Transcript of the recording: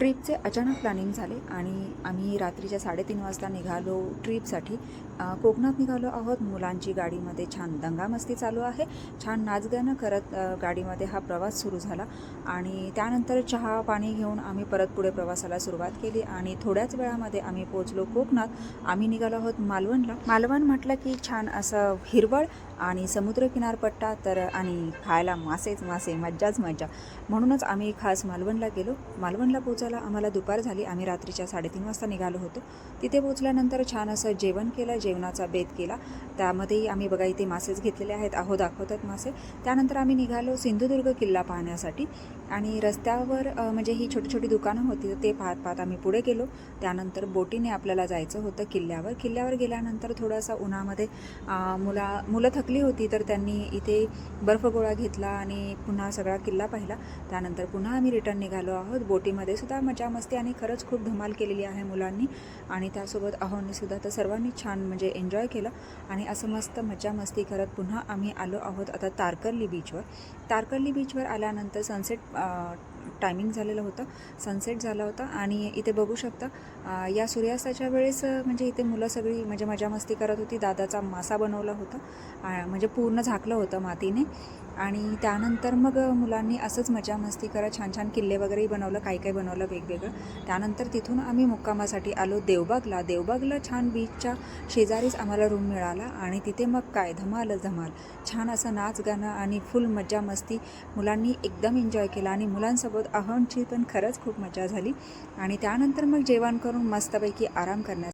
ट्रिपचे अचानक प्लॅनिंग झाले आणि आम्ही रात्रीच्या 3:30 वाजता निघालो ट्रिपसाठी. कोकणात निघालो आहोत. मुलांची गाडीमध्ये छान दंगामस्ती चालू आहे. छान नाचगाणं करत गाडीमध्ये हा प्रवास सुरू झाला आणि त्यानंतर चहा पाणी घेऊन आम्ही परत पुढे प्रवासाला सुरुवात केली आणि थोड्याच वेळामध्ये आम्ही पोहोचलो कोकणात. आम्ही निघालो आहोत मालवणला. मालवण म्हटलं की छान असं हिरवळ आणि समुद्र किनारपट्टा तर आणि खायला मासेच मासे, मज्जाच मज्जा. म्हणूनच आम्ही खास मालवणला गेलो. मालवणला पोचायला आम्हाला दुपार झाली. आम्ही रात्रीच्या 3:30 वाजता निघालो होतो. तिथे पोचल्यानंतर छान असं जेवण केलं, जेवणाचा बेत केला. त्यामध्येही आम्ही बघा इथे मासेच घेतलेले आहेत, दाखवतात मासे. त्यानंतर आम्ही निघालो सिंधुदुर्ग किल्ला पाहण्यासाठी आणि रस्त्यावर म्हणजे ही छोटी छोटी दुकानं होती, तर ते पाहत पाहत आम्ही पुढे गेलो. त्यानंतर बोटीने आपल्याला जायचं होतं किल्ल्यावर. किल्ल्यावर गेल्यानंतर थोडासा उन्हामध्ये मुलं थकली होती, तर त्यांनी इथे बर्फगोळा घेतला आणि पुन्हा सगळा किल्ला पाहिला. त्यानंतर पुन्हा आम्ही रिटर्न निघालो आहोत. बोटीमध्ये सुद्धा मजा मस्ती आणि खरंच खूप धमाल केलेली आहे मुलांनी आणि त्यासोबत अहोंनी सुद्धा. तर सर्वांनी छान म्हणजे एन्जॉय केलं आणि असं मस्त मजा मस्ती करत पुन्हा आम्ही आलो आहोत आता तारकर्ली बीचवर. तारकर्ली बीचवर आल्यानंतर सनसेट टायमिंग झालेलं होतं, सनसेट झाला होता आणि इथे बघू शकता या सूर्यास्ताच्या वेळेस म्हणजे इथे मुलं सगळी म्हणजे मजा मस्ती करत होती. दादाचा मासा बनवला होता, म्हणजे पूर्ण झाकलं होतं मातीने आणि त्यानंतर मग मुलांनी असंच मजा मस्ती करत छान छान किल्ले वगैरेही बनवलं, काही बनवलं वेगवेगळं. त्यानंतर तिथून आम्ही मुक्कामासाठी आलो देवबागला छान बीचच्या शेजारीच आम्हाला रूम मिळाला आणि तिथे मग काय धमालच धमाल. छान असं नाच गाणं आणि फुल मजा मस्ती मुलांनी एकदम एन्जॉय केला आणि मुलांसोबत अहोंची पण खरंच खूप मजा झाली आणि त्यानंतर मग जेवण करून मस्तपैकी आराम करण्यास